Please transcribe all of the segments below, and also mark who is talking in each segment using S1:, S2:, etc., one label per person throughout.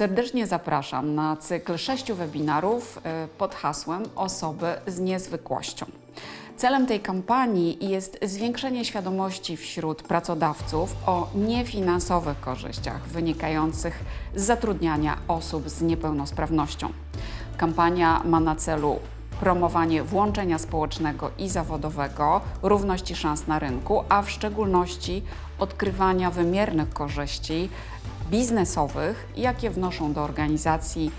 S1: Serdecznie zapraszam na cykl 6 webinarów pod hasłem Osoby z niezwykłością. Celem tej kampanii jest zwiększenie świadomości wśród pracodawców o niefinansowych korzyściach wynikających z zatrudniania osób z niepełnosprawnością. Kampania ma na celu promowanie włączenia społecznego i zawodowego, równości szans na rynku, a w szczególności odkrywania wymiernych korzyści biznesowych, jakie wnoszą do organizacji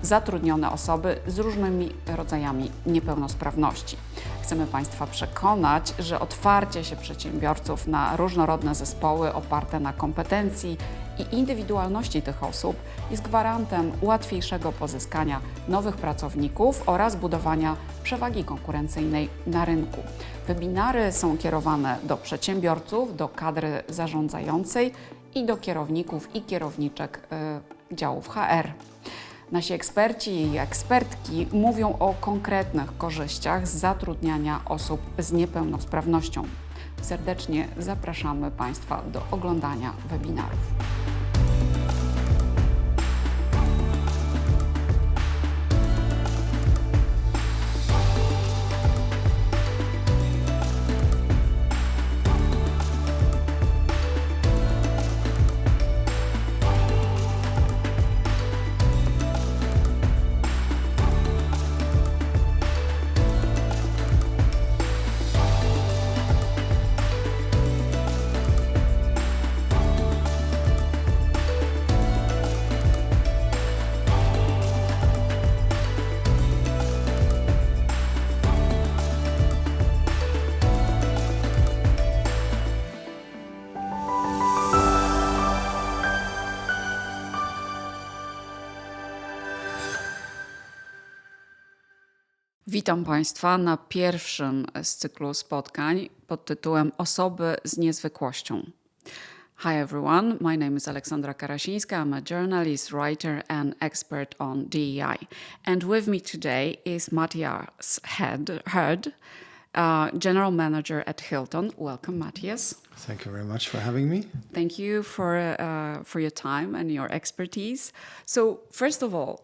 S1: zatrudnione osoby z różnymi rodzajami niepełnosprawności. Chcemy Państwa przekonać, że otwarcie się przedsiębiorców na różnorodne zespoły oparte na kompetencji i indywidualności tych osób jest gwarantem łatwiejszego pozyskania nowych pracowników oraz budowania przewagi konkurencyjnej na rynku. Webinary są kierowane do przedsiębiorców, do kadry zarządzającej i do kierowników i kierowniczek działów HR. Nasi eksperci i ekspertki mówią o konkretnych korzyściach z zatrudniania osób z niepełnosprawnością. Serdecznie zapraszamy Państwa do oglądania webinarów. Witam Państwa na pierwszym z cyklu spotkań pod tytułem Osoby z niezwykłością. Hi everyone, my name is Aleksandra Karasińska. I'm a journalist, writer and expert on DEI. And with me today is Matthias Herd, General Manager at Hilton. Welcome, Matthias.
S2: Thank you very much for having me.
S1: Thank you for your time and your expertise. So first of all,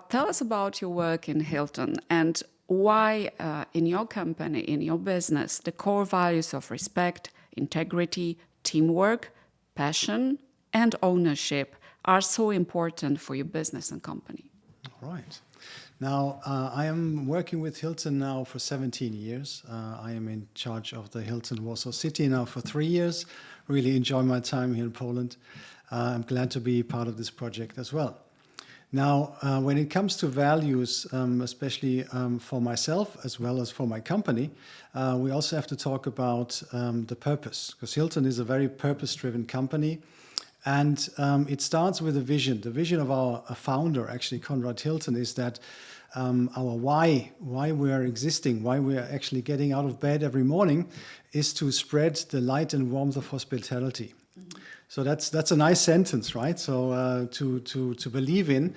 S1: tell us about your work in Hilton and why in your company, in your business, the core values of respect, integrity, teamwork, passion, and ownership are so important for your business and company.
S2: All right. Now, I am working with Hilton now for 17 years. I am in charge of the Hilton Warsaw City now for 3 years. Really enjoy my time here in Poland. I'm glad to be part of this project as well. Now, when it comes to values, especially for myself as well as for my company, we also have to talk about the purpose, because Hilton is a very purpose-driven company, and it starts with a vision. The vision of our founder, actually, Konrad Hilton, is that our why we are existing, why we are actually getting out of bed every morning, is to spread the light and warmth of hospitality. So that's a nice sentence, right? So to believe in,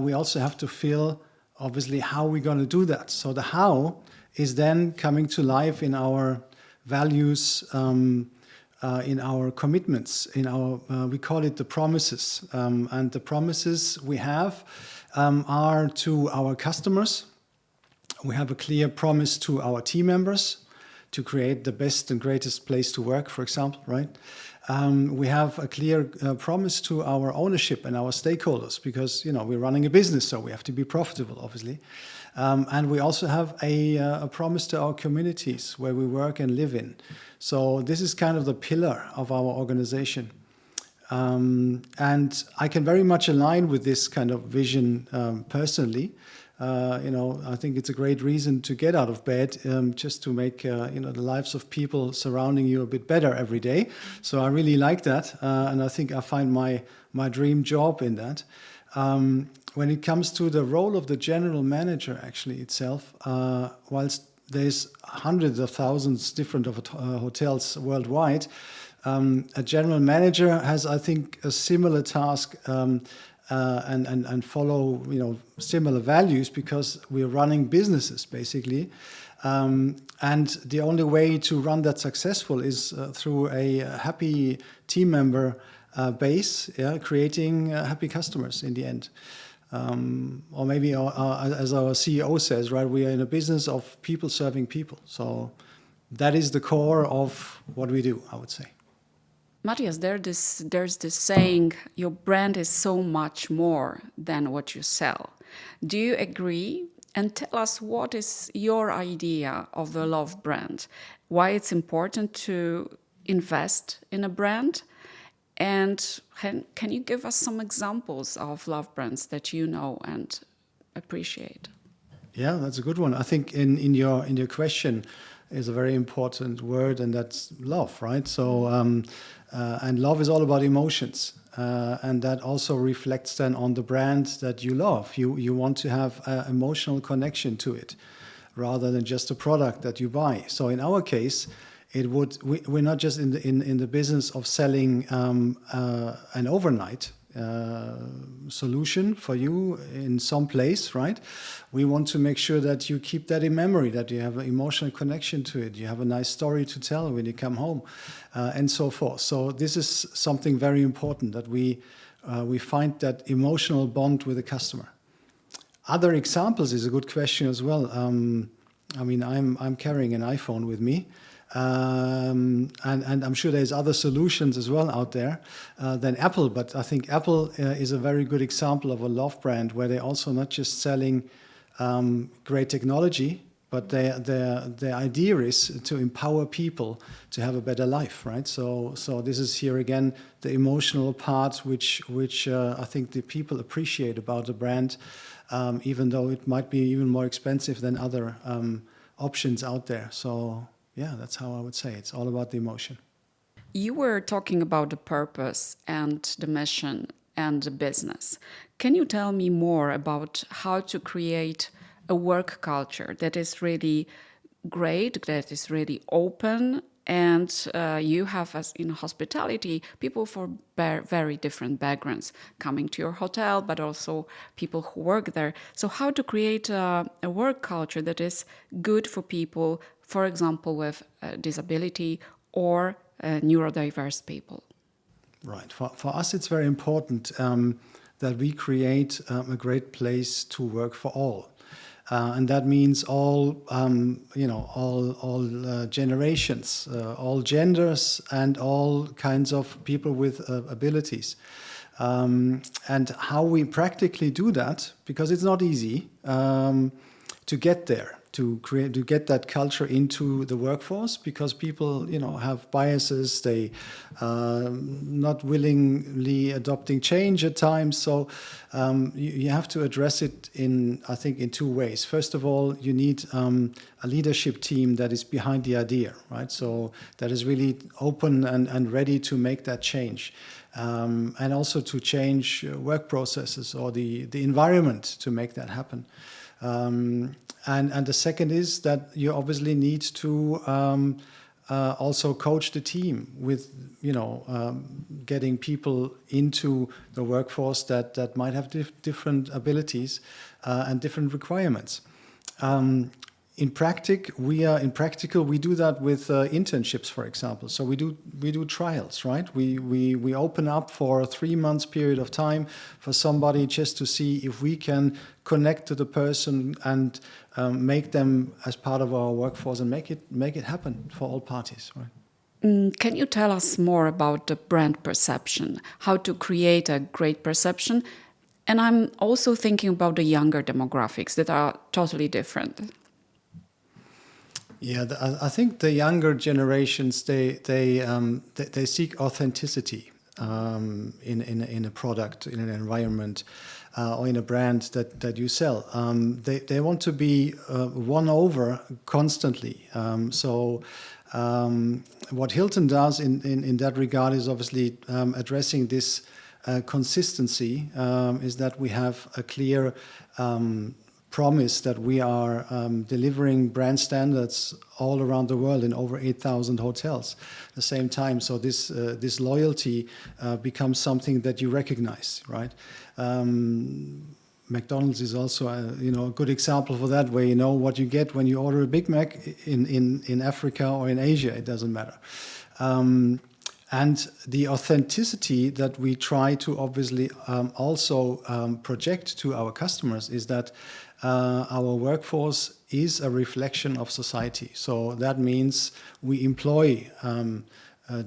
S2: we also have to feel, obviously, how we're going to do that. So the how is then coming to life in our values, in our commitments, in our we call it the promises. And the promises we have are to our customers. We have a clear promise to our team members to create the best and greatest place to work, for example, right? We have a clear promise to our ownership and our stakeholders because, we're running a business, so we have to be profitable, obviously. And we also have a promise to our communities where we work and live in. So this is kind of the pillar of our organization. And I can very much align with this kind of vision personally. I think it's a great reason to get out of bed, just to make the lives of people surrounding you a bit better every day. So I really like that, and I think I find my dream job in that. When it comes to the role of the general manager, actually itself, whilst there's hundreds of thousands different of hotels worldwide, a general manager has, I think, a similar task. And follow similar values because we're running businesses basically, and the only way to run that successful is through a happy team member base, creating happy customers in the end. Or maybe, as our CEO says, right, we are in a business of people serving people. So that is the core of what we do, I would say.
S1: Matthias, there's this saying, your brand is so much more than what you sell. Do you agree? And tell us, what is your idea of the love brand? Why it's important to invest in a brand? And can you give us some examples of love brands that you know and appreciate?
S2: Yeah, that's a good one. I think in your question is a very important word, and that's love, right? So, and love is all about emotions, and that also reflects then on the brand that you love. You want to have an emotional connection to it, rather than just a product that you buy. So in our case, we're not just in the business of selling an overnight solution for you in some place, right? We want to make sure that you keep that in memory, that you have an emotional connection to it, you have a nice story to tell when you come home, and so forth. So this is something very important, that we find that emotional bond with the customer. Other examples is a good question as well. I mean, I'm carrying an iPhone with me. And I'm sure there's other solutions as well out there than Apple, but I think Apple is a very good example of a love brand, where they're also not just selling great technology, but their idea is to empower people to have a better life, right? So this is here again the emotional part, which I think the people appreciate about the brand, even though it might be even more expensive than other options out there. So yeah, that's how I would say. It's all about the emotion.
S1: You were talking about the purpose and the mission and the business. Can you tell me more about how to create a work culture that is really great, that is really open, and you have, as in hospitality, people from very different backgrounds coming to your hotel, but also people who work there. So how to create a work culture that is good for people, for example, with disability or neurodiverse people?
S2: Right. For us, it's very important that we create a great place to work for all. And that means all generations, all genders, and all kinds of people with abilities. And how we practically do that, because it's not easy to get there, to get that culture into the workforce, because people, have biases. They not willingly adopting change at times. So you have to address it in two ways. First of all, you need a leadership team that is behind the idea, right? So that is really open and ready to make that change. And also to change work processes or the environment to make that happen. And the second is that you obviously need to also coach the team with, getting people into the workforce that might have different abilities and different requirements. In practical, we do that with internships, for example. So we do trials, right? We open up for a 3 months period of time for somebody, just to see if we can connect to the person and make them as part of our workforce and make it happen for all parties, right?
S1: Can you tell us more about the brand perception, how to create a great perception? And I'm also thinking about the younger demographics that are totally different.
S2: Yeah, I think the younger generations they seek authenticity in a product, in an environment, or in a brand that you sell. They want to be won over constantly. So what Hilton does in that regard is obviously addressing this consistency. Is that we have a clear promise that we are delivering brand standards all around the world in over 8,000 hotels at the same time. So this loyalty becomes something that you recognize, right? McDonald's is also a good example for that, where you know what you get when you order a Big Mac in Africa or in Asia. It doesn't matter. And the authenticity that we try to obviously also project to our customers is that our workforce is a reflection of society. So that means we employ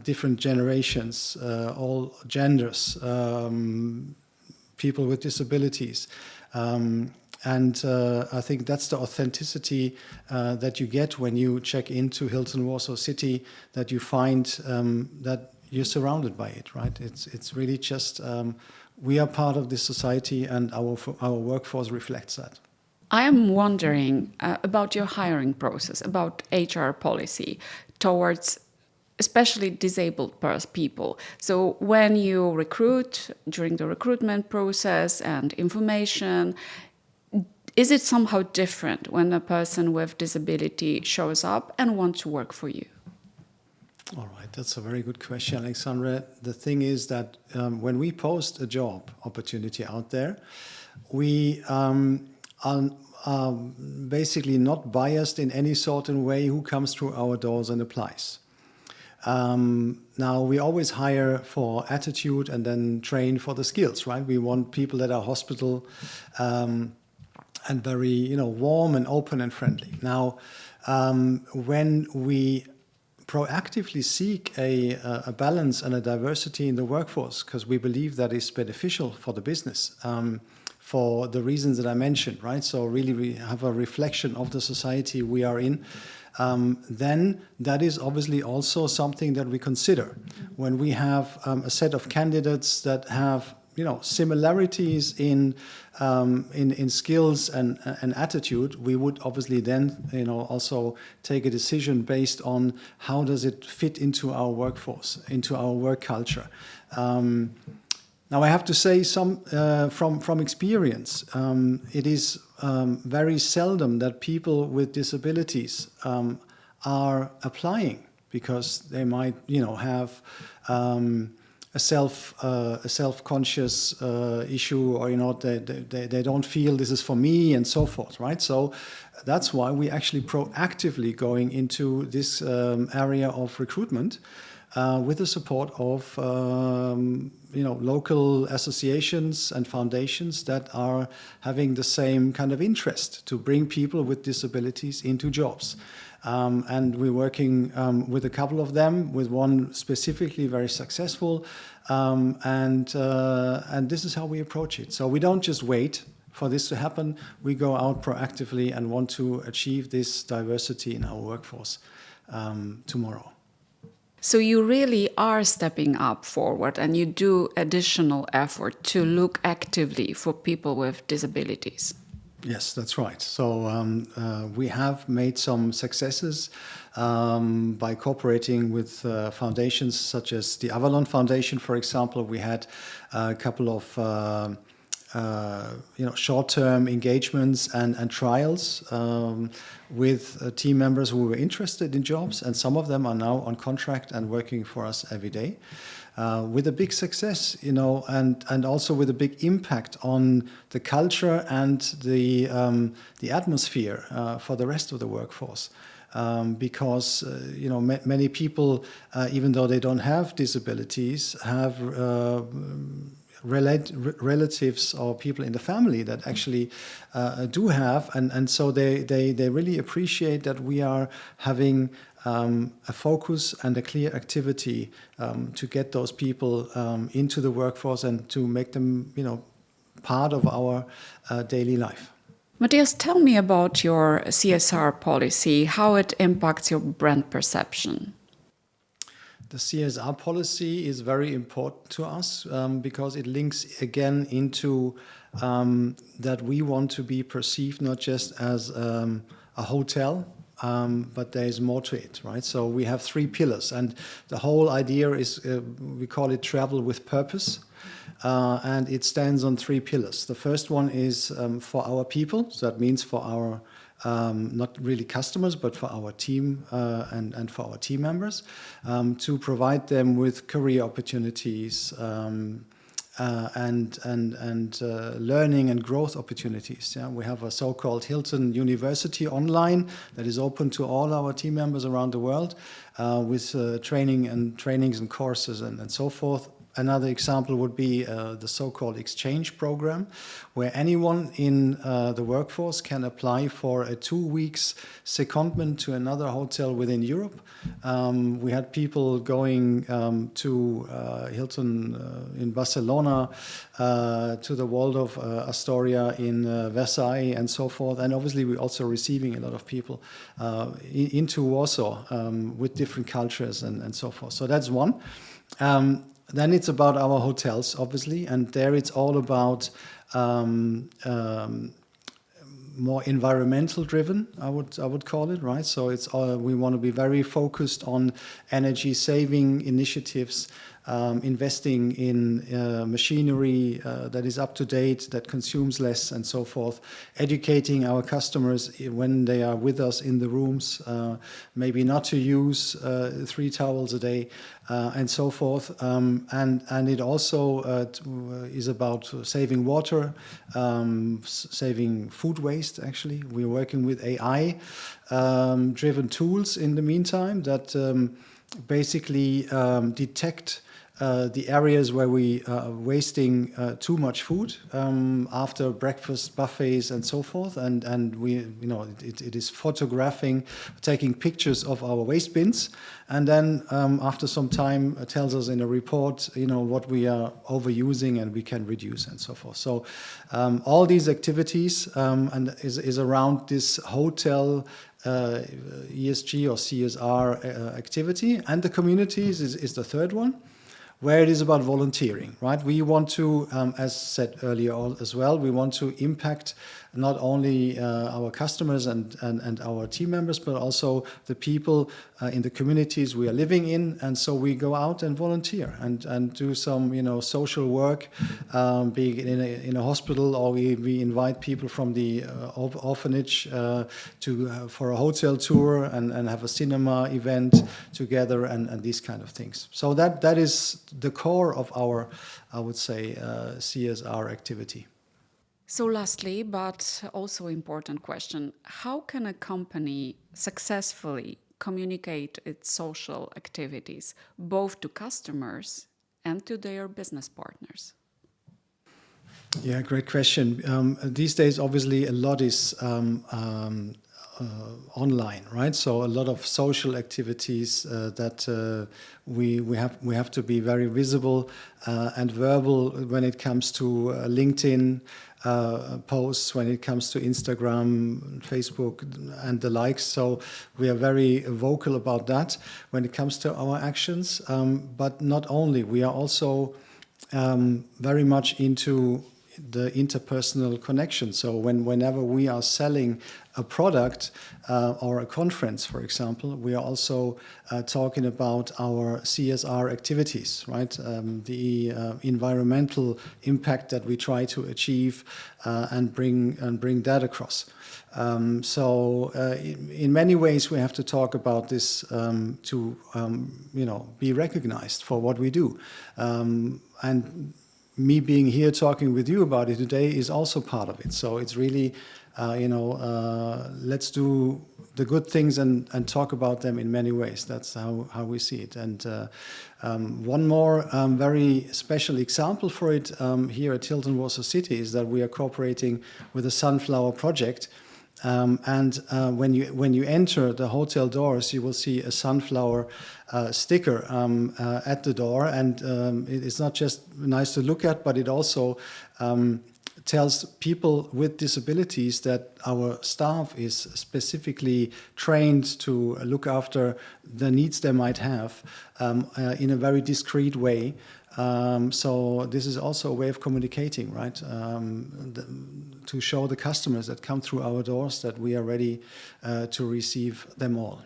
S2: different generations, all genders, people with disabilities. I think that's the authenticity that you get when you check into Hilton Warsaw City, that you find that you're surrounded by it, right? It's really just, we are part of this society, and our workforce reflects that.
S1: I am wondering about your hiring process, about HR policy towards especially disabled people. So when you recruit, during the recruitment process and information, is it somehow different when a person with disability shows up and wants to work for you?
S2: All right, that's a very good question, Aleksandra. The thing is that when we post a job opportunity out there, we are basically not biased in any sort of way who comes through our doors and applies. Now, we always hire for attitude and then train for the skills, right? We want people that are hospitable and very, warm and open and friendly. Now, when we proactively seek a balance and a diversity in the workforce, because we believe that is beneficial for the business, for the reasons that I mentioned, right? So really we have a reflection of the society we are in. Then that is obviously also something that we consider when we have a set of candidates that have similarities in skills and attitude. We would obviously then also take a decision based on how does it fit into our workforce, into our work culture. Now I have to say from experience, it is very seldom that people with disabilities are applying because they might have a self-conscious issue, or they don't feel this is for me and so forth, right? So that's why we actually proactively going into this area of recruitment with the support of local associations and foundations that are having the same kind of interest to bring people with disabilities into jobs. And we're working with a couple of them, with one specifically very successful, and this is how we approach it. So we don't just wait for this to happen. We go out proactively and want to achieve this diversity in our workforce tomorrow.
S1: So you really are stepping up forward, and you do additional effort to look actively for people with disabilities.
S2: Yes, that's right. So we have made some successes by cooperating with foundations such as the Avalon Foundation, for example. We had a couple of short-term engagements and trials with team members who were interested in jobs, and some of them are now on contract and working for us every day. With a big success, and also with a big impact on the culture and the atmosphere for the rest of the workforce. Because many people, even though they don't have disabilities, have relatives or people in the family that actually do have, and so they really appreciate that we are having a focus and a clear activity to get those people into the workforce and to make them part of our daily life.
S1: Matthias, tell me about your CSR policy, how it impacts your brand perception.
S2: The CSR policy is very important to us because it links again into that we want to be perceived not just as a hotel, but there is more to it, right? So we have 3 pillars, and the whole idea is, we call it travel with purpose, and it stands on 3 pillars. The first one is for our people, so that means for our not really customers, but for our team and for our team members, to provide them with career opportunities and learning and growth opportunities. Yeah? We have a so-called Hilton University online that is open to all our team members around the world with trainings and courses and so forth. Another example would be the so-called exchange program, where anyone in the workforce can apply for a 2 weeks secondment to another hotel within Europe. We had people going to Hilton in Barcelona, to the Waldorf Astoria in Versailles, and so forth. And obviously, we're also receiving a lot of people into Warsaw with different cultures and so forth. So that's one. Then it's about our hotels, obviously, and there it's all about more environmental driven, I would call it, right? So it's we want to be very focused on energy saving initiatives, investing in machinery that is up to date, that consumes less, and so forth. Educating our customers when they are with us in the rooms, maybe not to use 3 towels a day, and so forth. And it also is about saving water, saving food waste, actually. We're working with AI driven tools in the meantime that basically detect the areas where we are wasting too much food after breakfast buffets and so forth, and we, you know, it is photographing, taking pictures of our waste bins, and then after some time tells us in a report, you know, what we are overusing and we can reduce and so forth. So all these activities and is around this hotel ESG or CSR activity, and the communities is the third one, where it is about volunteering, right? We want to, as said earlier as well, we want to impact not only our customers and our team members, but also the people in the communities we are living in. And so we go out and volunteer and do some, you know, social work, being in a hospital, or we invite people from the orphanage for a hotel tour and have a cinema event together and these kind of things. So that is the core of our, I would say, CSR activity.
S1: So lastly, but also important question, how can a company successfully communicate its social activities both to customers and to their business partners?
S2: Yeah, great question. These days, obviously, a lot is online, right? So a lot of social activities that we have to be very visible and verbal when it comes to LinkedIn posts, when it comes to Instagram, Facebook, and the likes. So we are very vocal about that when it comes to our actions. But not only, we are also very much into the interpersonal connection. So whenever we are selling a product or a conference, for example, we are also talking about our CSR activities, right? The environmental impact that we try to achieve and bring that across. So in many ways, we have to talk about this to you know, be recognized for what we do. And me being here talking with you about it today is also part of it. So it's really, you know, let's do the good things and talk about them in many ways. That's how we see it. And one more very special example for it here at Hilton Warsaw City is that we are cooperating with the Sunflower Project. When you enter the hotel doors, you will see a sunflower sticker at the door, and it's not just nice to look at, but it also tells people with disabilities that our staff is specifically trained to look after the needs they might have in a very discreet way. So this is also a way of communicating, right? To show the customers that come through our doors that we are ready to receive them all.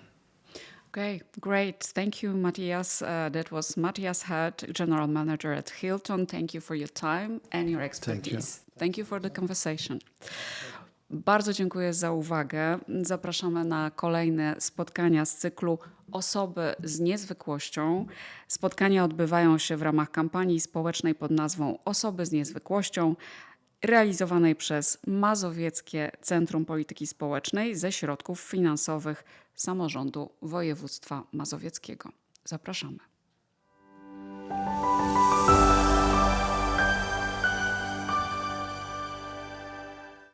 S1: Okay, great. Thank you, Matthias. That was Matthias Herd, General Manager at Hilton. Thank you for your time and your expertise.
S2: Thank you.
S1: Thank you for the conversation. Bardzo dziękuję za uwagę. Zapraszamy na kolejne spotkania z cyklu Osoby z niezwykłością. Spotkania odbywają się w ramach kampanii społecznej pod nazwą Osoby z niezwykłością, realizowanej przez Mazowieckie Centrum Polityki Społecznej ze środków finansowych samorządu województwa mazowieckiego. Zapraszamy.